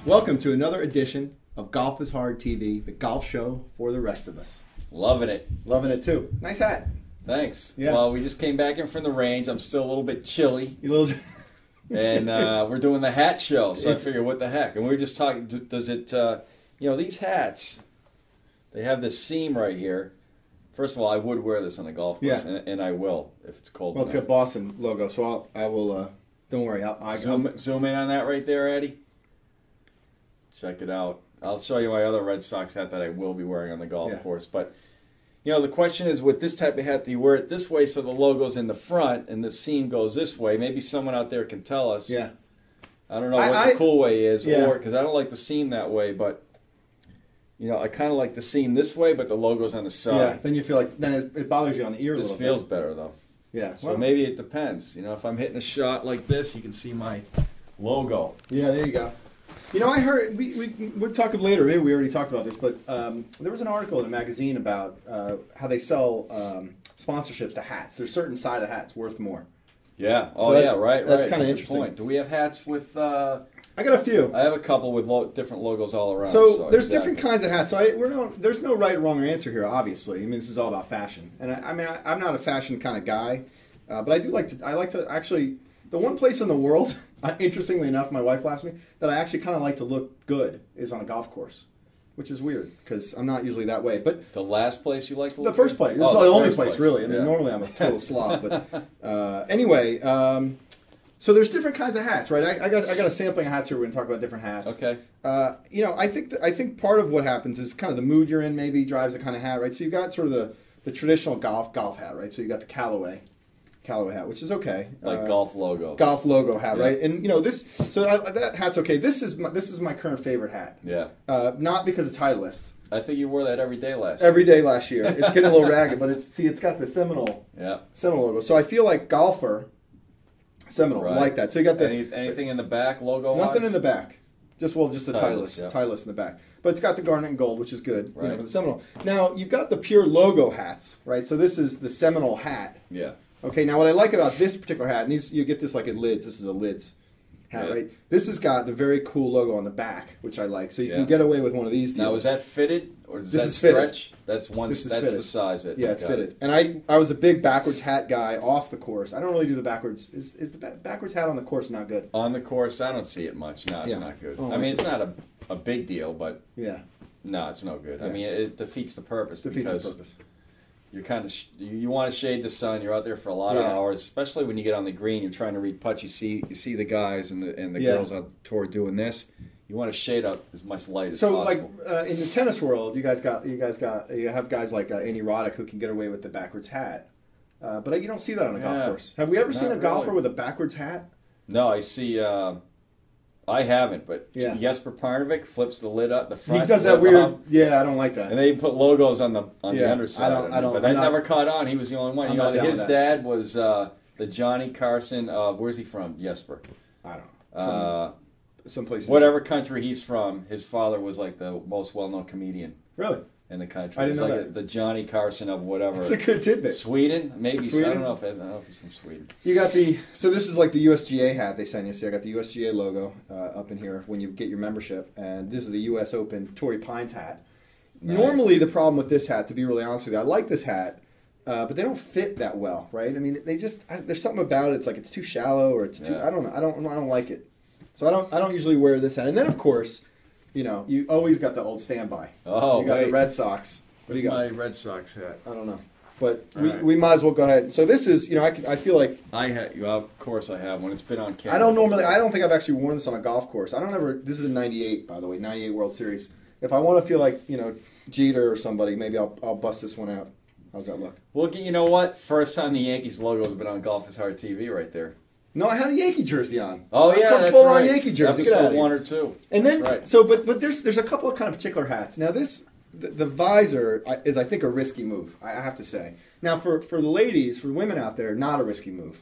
Welcome to another edition of Golf is Hard TV, the golf show for the rest of us. Loving it. Loving it too. Nice hat. Thanks. Yeah. Well, we just came back in from the range. I'm still a little bit chilly. And we're doing the hat show, so I figured, what the heck? And we were just talking, does it, these hats, they have this seam right here. First of all, I would wear this on the golf course, and I will if it's cold. Well, it's got Boston logo, so I will, don't worry. Zoom in on that right there, Eddie. Check it out. I'll show you my other Red Sox hat that I will be wearing on the golf course. But, the question is, with this type of hat, do you wear it this way so the logo's in the front and the seam goes this way? Maybe someone out there can tell us. Yeah. I don't know what the cool way is, or because I don't like the seam that way, but, I kind of like the seam this way, but the logo's on the side. Yeah, then you feel like, then it bothers you on the ear a little bit. This feels better, though. Yeah. So maybe it depends. If I'm hitting a shot like this, you can see my logo. Yeah, there you go. I heard, we'll talk later, maybe we already talked about this, but there was an article in a magazine about how they sell sponsorships to hats. There's a certain side of hats worth more. Yeah. Right. That's kind of interesting. Point. Do we have hats with... I got a few. I have a couple with different logos all around. So there's different kinds of hats. So there's no right or wrong answer here, obviously. I mean, this is all about fashion. And I'm not a fashion kind of guy, but I like to actually, the one place in the world... Interestingly enough, my wife laughs at me, that I actually kind of like to look good is on a golf course, which is weird because I'm not usually that way. But the last place you like to look the first place. It's the only place, really. I mean, normally I'm a total slob. But anyway, so there's different kinds of hats, right? I got a sampling of hats here. We're going to talk about different hats. Okay. I think part of what happens is kind of the mood you're in maybe drives the kind of hat, right? So you've got sort of the traditional golf hat, right? So you got the Callaway hat, which is okay. Like golf logos. Golf logo hat, right? And that hat's okay. This is my current favorite hat. Yeah. Not because of Titleist. I think you wore that every day last year. It's getting a little ragged, but it's got the Seminole logo. So I feel like golfer Seminole. Right. I like that. So you got the anything in the back logo? Nothing in the back. Just the Titleist in the back. But it's got the garnet and gold, which is good. Right. For the Seminole. Now you've got the pure logo hats, right? So this is the Seminole hat. Yeah. Okay, now what I like about this particular hat, and you get this like at Lids, this is a Lids hat, right? This has got the very cool logo on the back, which I like. So you can get away with one of these deals. Now, is that fitted, or does that Fitted. stretch? That's fitted. The size. It's fitted. And I was a big backwards hat guy off the course. I don't really do the backwards. Is the backwards hat on the course not good? On the course, I don't see it much. No, it's not good. I mean, it's not a big deal, but no, it's no good. I mean, it defeats the purpose. You're you want to shade the sun. You're out there for a lot of hours, especially when you get on the green. You're trying to read putts. You see the guys and the girls on tour doing this. You want to shade up as much light as possible. So, like in the tennis world, you have guys like Andy Roddick who can get away with the backwards hat, but you don't see that on a golf course. Have we ever seen a golfer with a backwards hat? No, I see. I haven't, but Jesper Parnevik flips the lid up the front. He does that weird. I don't like that. And they put logos on the underside. I don't. But that never caught on. He was the only one. His dad was the Johnny Carson of, where's he from? Jesper. I don't know. Someplace. Whatever country he's from, his father was like the most well-known comedian. Really? In the country. I didn't know that. The Johnny Carson of whatever. That's a good tidbit. Sweden? Maybe. Sweden? I don't know if he's from Sweden. You got so this is like the USGA hat they sent you. So I got the USGA logo up in here when you get your membership. And this is the US Open Torrey Pines hat. Nice. Normally the problem with this hat, to be really honest with you, I like this hat, but they don't fit that well, right? I mean, there's something about it. It's like it's too shallow or it's too, I don't know. I don't like it. So I don't usually wear this hat. And then of course, you always got the old standby. Oh, you got the Red Sox. What do you got? My Red Sox hat. I don't know, but we might as well go ahead. So this is, I feel like of course I have one. It's been on camera. I don't think I've actually worn this on a golf course. This is a '98, by the way, '98 World Series. If I want to feel like Jeter or somebody, maybe I'll bust this one out. How's that look? Well, you know what? First time the Yankees logo has been on Golf is Hard TV right there. No, I had a Yankee jersey on. Oh yeah, that's full right. on Yankee jersey. Episode 1 or 2. And then, right. but there's a couple of kind of particular hats. Now the visor is, I think, a risky move. I have to say. Now for the ladies, for the women out there, not a risky move.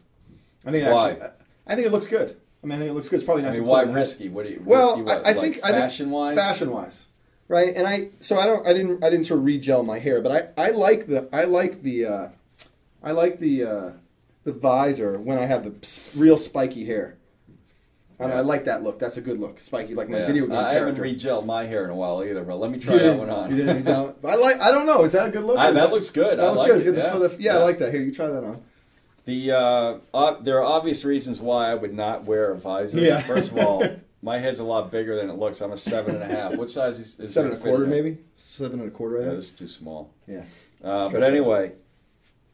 I think I think it looks good. I think it looks good. It's probably nice. Why risky? What do you? Well, risky, I think fashion wise. Fashion wise, right? And I didn't sort of re-gel my hair, but I like the visor when I have the real spiky hair. And I like that look. That's a good look. Spiky, like my video game character. I haven't re-gelled my hair in a while either, but let me try that one on. You didn't re-gel it? I don't know. Is that a good look? That looks good. That looks good. Yeah. I like that. Here, you try that on. There are obvious reasons why I would not wear a visor. Yeah. First of all, my head's a lot bigger than it looks. I'm a 7.5. What size is 7.25 maybe? 7.25. Yeah, this is too small. Yeah. But anyway,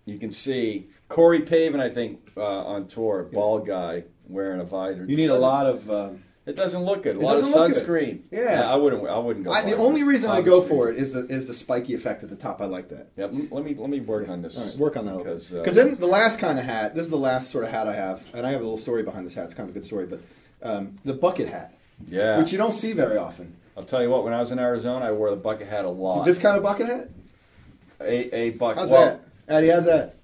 you can see Corey Pavin, I think, on tour, bald guy wearing a visor. You need a lot of. It doesn't look good. A lot of sunscreen. Yeah, I wouldn't go. The only reason I go for it is the spiky effect at the top. I like that. Yeah, let me work on this. All right, work on that because then the last kind of hat. This is the last sort of hat I have, and I have a little story behind this hat. It's kind of a good story, but the bucket hat. Yeah, which you don't see very often. I'll tell you what. When I was in Arizona, I wore the bucket hat a lot. This kind of bucket hat. A bucket. How's that, Addie? How's that?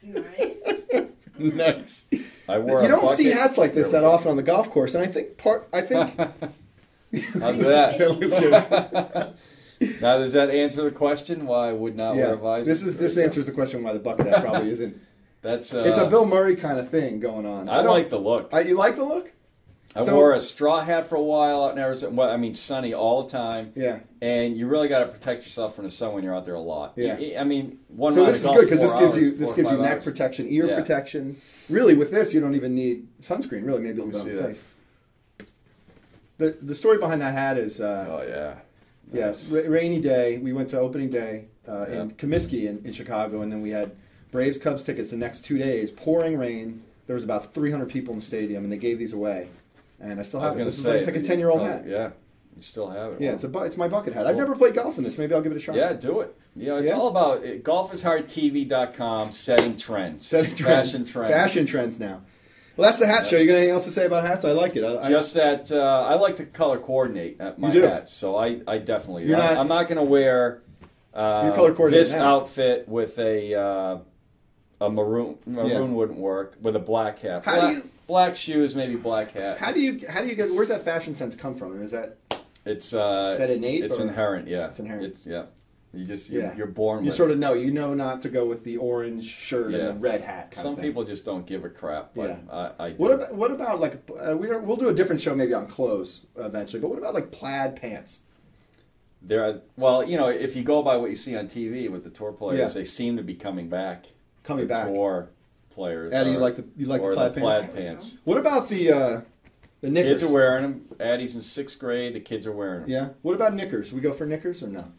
Nice. Nice. I wore. You don't see hats like this that often on the golf course, and I think. How's that? That looks good. Now, does that answer the question why I would not wear a visor? This answers the question why the bucket hat probably isn't. It's a Bill Murray kind of thing going on. I like the look. You like the look? I wore a straw hat for a while out in Arizona. Well, I mean, sunny all the time. Yeah. And you really got to protect yourself from the sun when you're out there a lot. Yeah. I mean, so this is good because this gives you neck protection, ear protection. Really, with this, you don't even need sunscreen. Really, maybe a little bit on the face. The story behind that hat is. Oh yeah. Yes. Rainy day. We went to opening day in Comiskey in Chicago, and then we had Braves Cubs tickets the next 2 days. Pouring rain. There was about 300 people in the stadium, and they gave these away. And I still have it. It's like a 10-year-old hat. Yeah, you still have it. Yeah, it's my bucket hat. I've never played golf in this. Maybe I'll give it a shot. Yeah, do it. It's all about golfishardtv.com setting trends. Fashion trends. Fashion trends now. Well, that's the hat show. You got anything else to say about hats? I like it. Just that I like to color coordinate my hats. So I definitely. I'm not going to wear this outfit with a maroon. Maroon wouldn't work with a black hat. Black shoes, maybe black hat. How do you get? Where's that fashion sense come from? Is that? Is that innate? It's inherent. Yeah. It's inherent. You're born with. You sort of know. You know not to go with the orange shirt and the red hat. Some people just don't give a crap. But I do. What about like we'll do a different show maybe on clothes eventually. But what about like plaid pants? If you go by what you see on TV with the tour players, they seem to be coming back. Tour players. Addie, you like the plaid pants? What about the knickers? Kids are wearing them. Addie's in 6th grade. The kids are wearing them. Yeah. What about knickers? We go for knickers or no?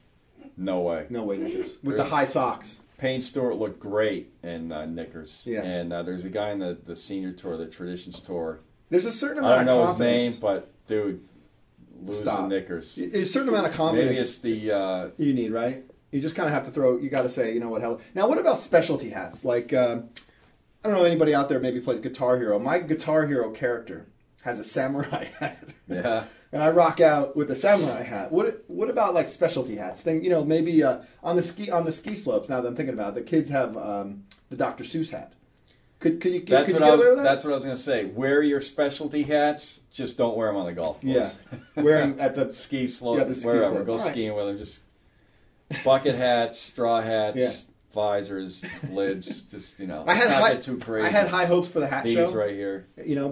No way. No way knickers. With the high socks. Payne Stewart looked great in knickers. Yeah. And there's a guy in the senior tour, the Traditions tour. There's a certain amount of confidence. I don't know his name, but dude, losing knickers. There's a certain amount of confidence. Maybe it's the you need, right? You just kind of have to throw. You got to say, you know what? Hell. Now, what about specialty hats? Like, I don't know anybody out there maybe plays Guitar Hero. My Guitar Hero character has a samurai hat. Yeah. And I rock out with a samurai hat. What about like specialty hats? Maybe on the ski slopes. Now that I'm thinking about it, the kids have the Dr. Seuss hat. Could you get away with that? That's what I was going to say. Wear your specialty hats. Just don't wear them on the golf course. Yeah. Wear them at the ski slope. Yeah, the ski wherever. slope. Go skiing with them. Just bucket hats, straw hats, visors, lids. Just not get too crazy. I had high hopes for the hat show. These right here.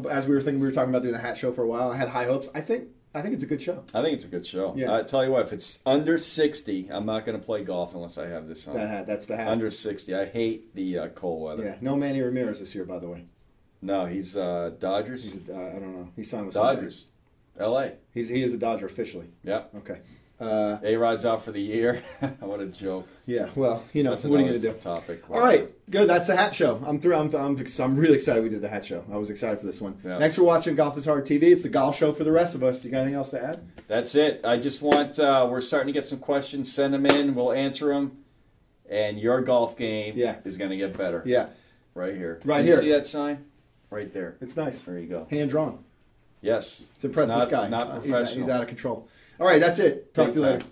As we were talking about doing the hat show for a while. I had high hopes. I think it's a good show. I think it's a good show. Yeah. I tell you what, if it's under 60, I'm not going to play golf unless I have this on. That hat, that's the hat. Under 60. I hate the cold weather. Yeah, no Manny Ramirez this year, by the way. No, he's Dodgers. I don't know. He signed with Dodgers. L.A. He is a Dodger officially. Yeah. Okay. A-Rod's out for the year. What a joke. Yeah, well, what are you going to do? Topic. All right, good. That's the hat show. I'm through. I'm really excited we did the hat show. I was excited for this one. Yeah. Thanks for watching Golf is Hard TV. It's the golf show for the rest of us. You got anything else to add? That's it. I just want, we're starting to get some questions. Send them in. We'll answer them. And your golf game is going to get better. Yeah. Right here. Right here. You see that sign? Right there. It's nice. There you go. Hand drawn. Yes. It's impressive. This guy. Not professional. He's out of control. All right, that's it. Talk to you later.